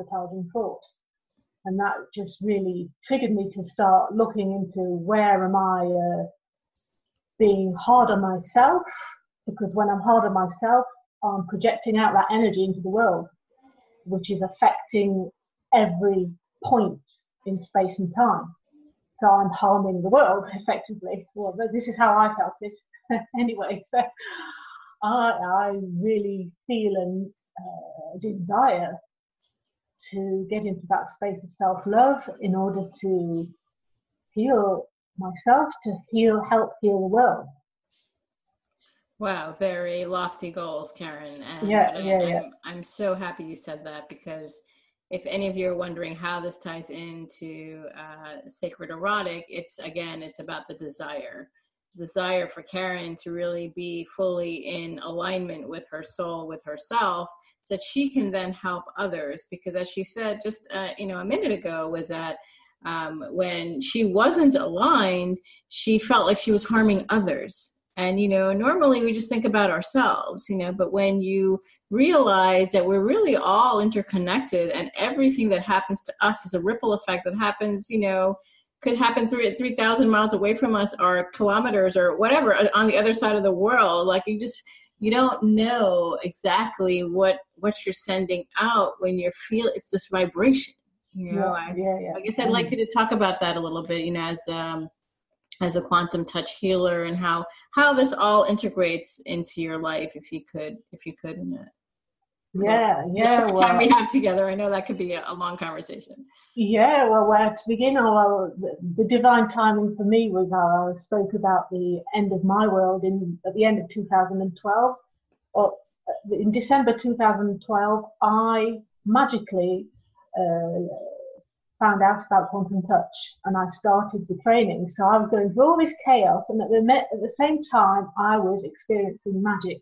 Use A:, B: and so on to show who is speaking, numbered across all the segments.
A: self-sabotaging thought. And that just really triggered me to start looking into where am I being hard on myself, because when I'm hard on myself, I'm projecting out that energy into the world, which is affecting every point in space and time. So I'm harming the world effectively. Well, this is how I felt it anyway. So I really feel a desire to get into that space of self-love in order to heal myself, to help heal the world.
B: Wow, very lofty goals, Karin. And I'm so happy you said that, because if any of you are wondering how this ties into sacred erotic, it's about the desire for Karin to really be fully in alignment with her soul, with herself, so that she can then help others. Because as she said just a minute ago, was that when she wasn't aligned, she felt like she was harming others. And, normally we just think about ourselves, but when you realize that we're really all interconnected, and everything that happens to us is a ripple effect that happens, could happen 3,000 miles away from us, or kilometers or whatever on the other side of the world. Like you don't know exactly what you're sending out when you feel it's this vibration, I guess I'd like you to talk about that a little bit, as a quantum touch healer, and how this all integrates into your life, if you could in the short time we have together. I know that could be a long conversation.
A: Yeah, well, where to begin? The divine timing for me was, I spoke about the end of my world at the end of 2012. Or in December 2012, I magically found out about quantum touch, and I started the training. So I was going through all this chaos, and at the same time I was experiencing magic,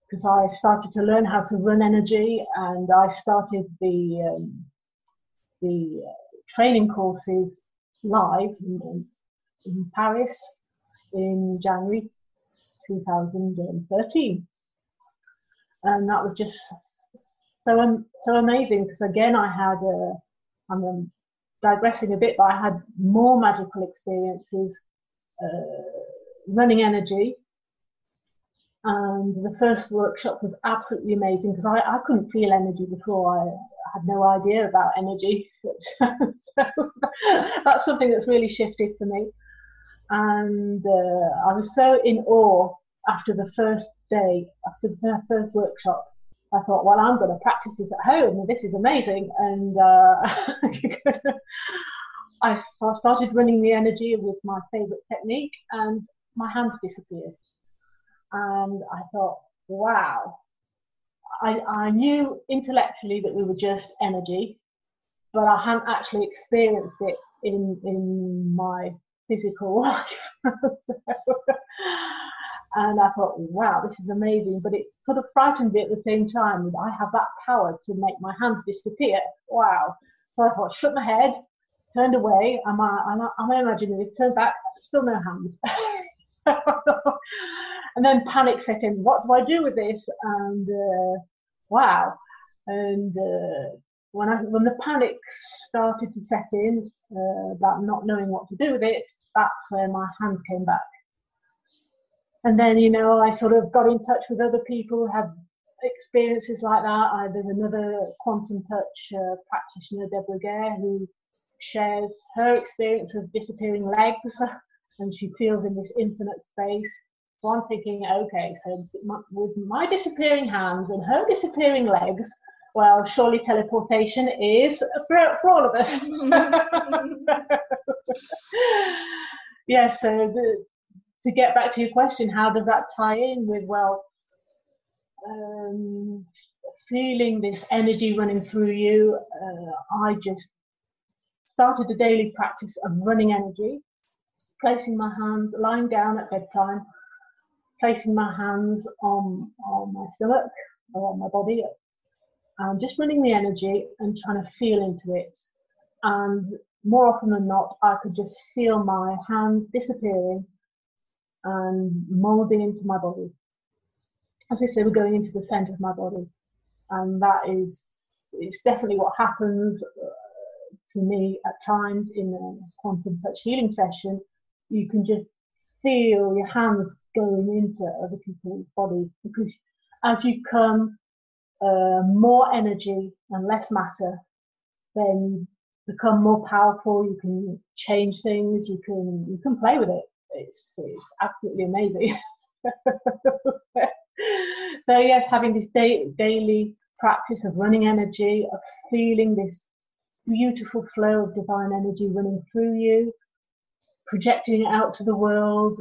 A: because I started to learn how to run energy, and I started the training courses live in Paris in January 2013, and that was just so amazing, because again I'm digressing a bit, but I had more magical experiences running energy. And the first workshop was absolutely amazing, because I couldn't feel energy before. I had no idea about energy. So that's something that's really shifted for me. And I was so in awe after the first day, after the first workshop. I thought, well, I'm going to practice this at home. This is amazing. And I started running the energy with my favorite technique, and my hands disappeared. And I thought, wow. I knew intellectually that we were just energy, but I hadn't actually experienced it in my physical life. And I thought, wow, this is amazing. But it sort of frightened me at the same time. I have that power to make my hands disappear. Wow. So I thought, shook my head, turned away. Am I imagining it? Turned back, still no hands. And then panic set in. What do I do with this? And wow. And when the panic started to set in about not knowing what to do with it, that's when my hands came back. And then, I sort of got in touch with other people who have experiences like that. There's another quantum touch practitioner, Deborah Gare, who shares her experience of disappearing legs, and she feels in this infinite space. So I'm thinking, okay, so with my disappearing hands and her disappearing legs, well, surely teleportation is for all of us. So to get back to your question, how does that tie in with, feeling this energy running through you? I just started a daily practice of running energy, placing my hands, lying down at bedtime, placing my hands on my stomach or on my body, and just running the energy and trying to feel into it. And more often than not, I could just feel my hands disappearing and molding into my body, as if they were going into the center of my body. And that is it's definitely what happens to me at times in a quantum touch healing session. You can just feel your hands going into other people's bodies, because as you come more energy and less matter, then you become more powerful. You can change things. You can play with it. It's absolutely amazing. So yes, having this daily practice of running energy, of feeling this beautiful flow of divine energy running through you, projecting it out to the world,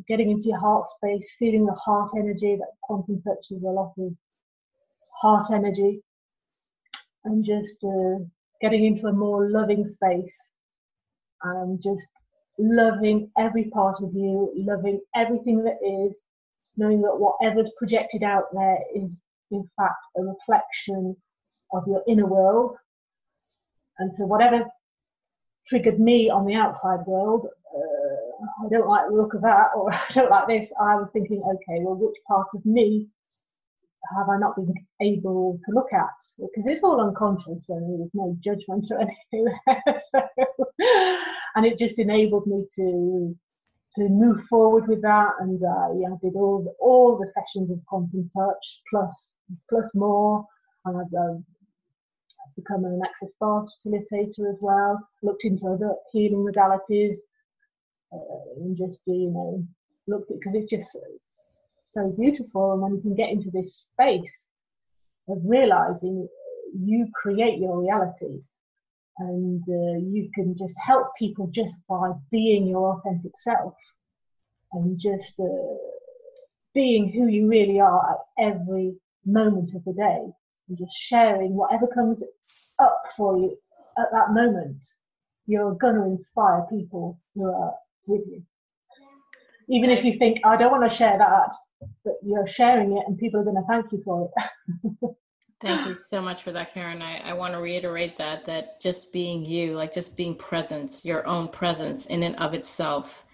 A: getting into your heart space, feeling the heart energy. That quantum touch is a lot of heart energy, and just getting into a more loving space, and just loving every part of you, loving everything that is, knowing that whatever's projected out there is in fact a reflection of your inner world. And so whatever triggered me on the outside world, I don't like the look of that, or I don't like this, I was thinking, okay, well, which part of me have I not been able to look at? Because it's all unconscious, and there's no judgment or anything there. So, and it just enabled me to move forward with that. And I did all the sessions of quantum touch plus more, and I've become an access bar facilitator as well. Looked into other healing modalities, and just looked at, because it's just so beautiful. And when you can get into this space of realizing you create your reality, and you can just help people just by being your authentic self, and just being who you really are at every moment of the day, and just sharing whatever comes up for you at that moment. You're going to inspire people who are with you. Even if you think, I don't want to share that, but you're sharing it and people are going to thank you for it.
B: Thank you so much for that, Karin. I want to reiterate that just being you, like just being present, your own presence in and of itself,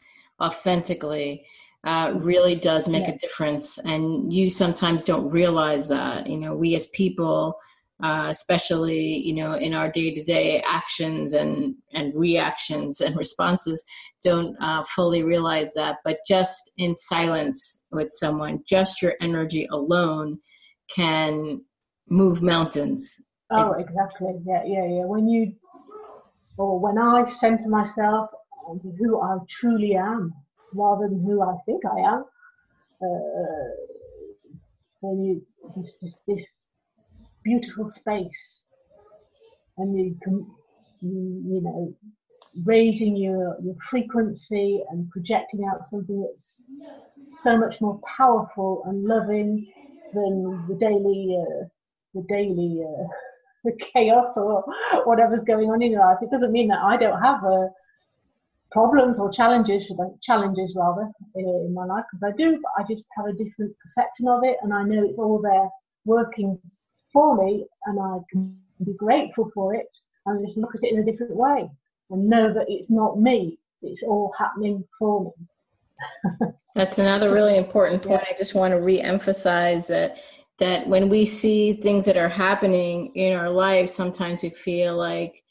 B: authentically, really does make a difference. And you sometimes don't realize that. We as people, especially, in our day-to-day actions and reactions and responses, don't fully realize that. But just in silence with someone, just your energy alone can move mountains.
A: Oh, exactly. Yeah. When I center myself on who I truly am, rather than who I think I am, then it's just this beautiful space, and you can, raising your frequency and projecting out something that's so much more powerful and loving than the daily the chaos or whatever's going on in your life. It doesn't mean that I don't have problems or challenges rather in my life, because I do, but I just have a different perception of it, and I know it's all there working for me, and I can be grateful for it, and just look at it in a different way and know that it's not me, it's all happening for me.
B: That's another really important point. I just want to re-emphasize that when we see things that are happening in our life, sometimes we feel like,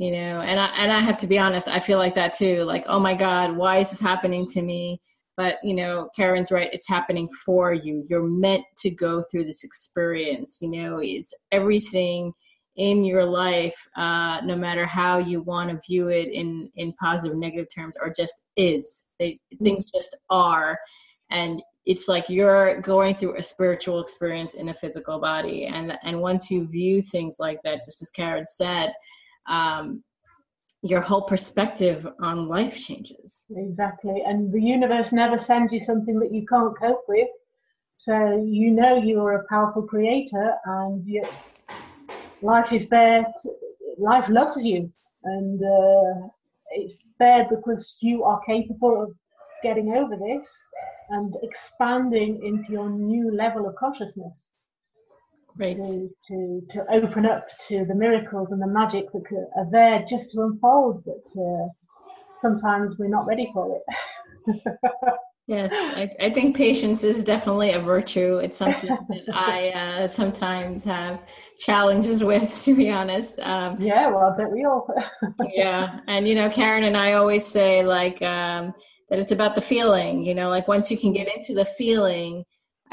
B: and I have to be honest, I feel like that too. Like, oh my God, why is this happening to me? But, Karin's right. It's happening for you. You're meant to go through this experience. It's everything in your life, no matter how you want to view it in positive, negative terms, or just is. Things just are. And it's like you're going through a spiritual experience in a physical body. And once you view things like that, just as Karin said, your whole perspective on life changes.
A: Exactly. And the universe never sends you something that you can't cope with. So you're a powerful creator, and life is there. Life loves you, and it's there because you are capable of getting over this and expanding into your new level of consciousness.
B: Right.
A: To open up to the miracles and the magic that are there just to unfold, but sometimes we're not ready for it.
B: Yes, I think patience is definitely a virtue. It's something that I sometimes have challenges with, to be honest.
A: Yeah, well, I bet we all.
B: Yeah. And, Karin and I always say like, that it's about the feeling, like once you can get into the feeling,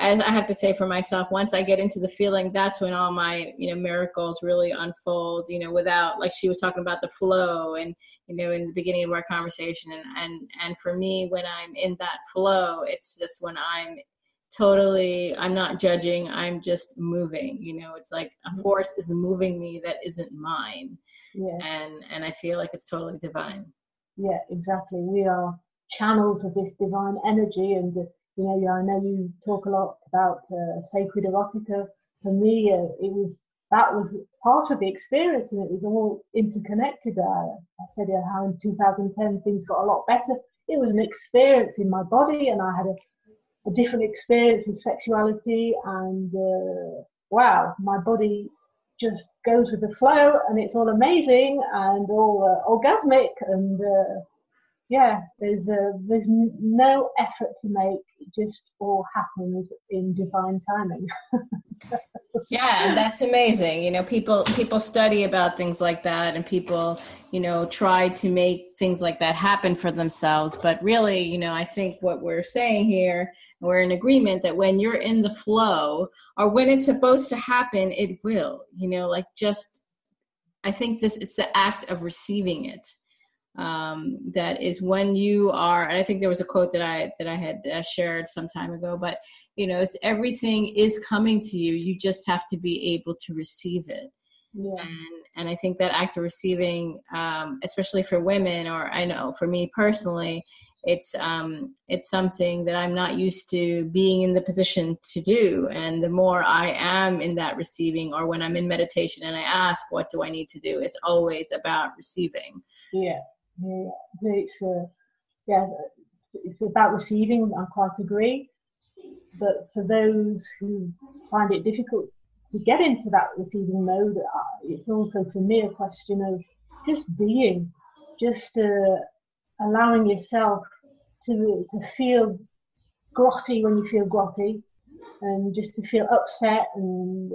B: as I have to say for myself, once I get into the feeling, that's when all my, miracles really unfold, without, like she was talking about the flow and, in the beginning of our conversation. And for me, when I'm in that flow, it's just when I'm not judging, I'm just moving, it's like a force is moving me that isn't mine.
A: Yeah.
B: And I feel like it's totally divine.
A: Yeah, exactly. We are channels of this divine energy, and I know you talk a lot about sacred erotica. For me, that was part of the experience, and it was all interconnected. I said how in 2010 things got a lot better. It was an experience in my body, and I had a different experience with sexuality, and wow, my body just goes with the flow, and it's all amazing and all orgasmic, and yeah, there's no effort to make. It just all happens in divine timing.
B: Yeah, and that's amazing. People study about things like that, and people, try to make things like that happen for themselves. But really, I think what we're saying here, we're in agreement that when you're in the flow, or when it's supposed to happen, it will. I think it's the act of receiving it. That is when you are, and I think there was a quote that I had shared some time ago, but it's everything is coming to you. You just have to be able to receive it.
A: Yeah.
B: And I think that act of receiving, especially for women, or I know for me personally, it's something that I'm not used to being in the position to do. And the more I am in that receiving, or when I'm in meditation and I ask, what do I need to do? It's always about receiving.
A: Yeah. It's about receiving. I quite agree. But for those who find it difficult to get into that receiving mode, it's also for me a question of just being, just allowing yourself to feel grotty when you feel grotty, and just to feel upset and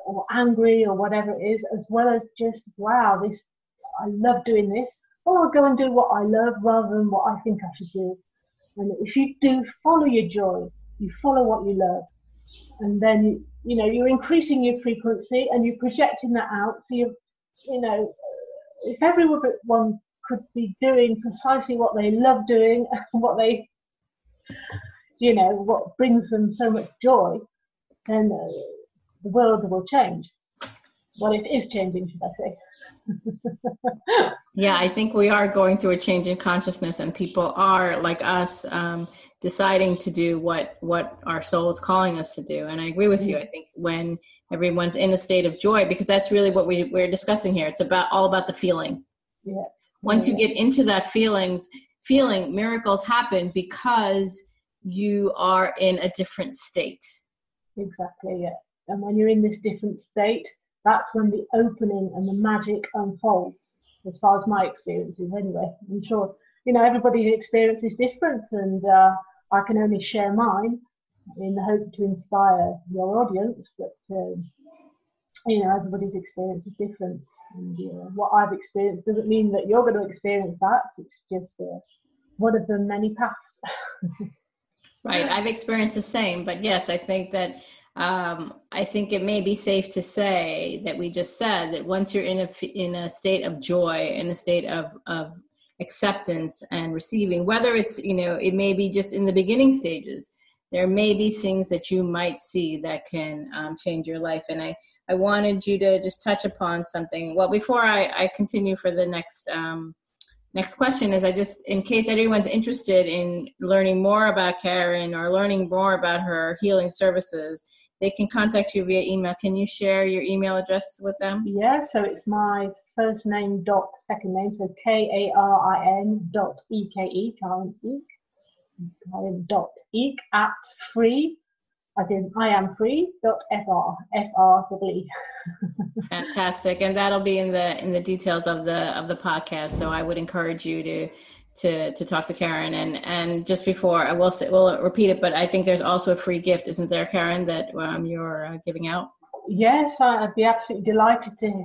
A: or angry or whatever it is, as well as just wow, I love doing this. Well, I'll go and do what I love rather than what I think I should do. And if you do follow your joy, you follow what you love, and then you're increasing your frequency and you're projecting that out. So if everyone could be doing precisely what they love doing, what they what brings them so much joy, then the world will change. Well, it is changing, should I say.
B: Yeah, I think we are going through a change in consciousness, and people are like us, deciding to do what our soul is calling us to do. And I agree with you. I think when everyone's in a state of joy, because that's really what we're discussing here. It's all about the feeling.
A: Yeah.
B: Once you get into that feeling, miracles happen because you are in a different state.
A: Exactly, yeah. And when you're in this different state, that's when the opening and the magic unfolds, as far as my experience is anyway. I'm sure, everybody's experience is different, and I can only share mine in the hope to inspire your audience, but everybody's experience is different, and what I've experienced doesn't mean that you're going to experience that. It's just one of the many paths.
B: Right. I've experienced the same, but yes, I think that I think it may be safe to say that we just said that once you're in a state of joy, in a state of acceptance and receiving, whether it's, it may be just in the beginning stages, there may be things that you might see that can change your life. And I wanted you to just touch upon something. Well, before I continue for the next question is, in case anyone's interested in learning more about Karin or learning more about her healing services, they can contact you via email. Can you share your email address with them?
A: Yeah, so it's my first name dot second name, so KARIN dot EKE, Karin Eke at free, as in I am free .fr, FREE.
B: Fantastic, and that'll be in the details of the podcast. So I would encourage you to talk to Karin. And just before, I will say, we'll repeat it, but I think there's also a free gift, isn't there, Karin, that you're giving out?
A: Yes, I'd be absolutely delighted to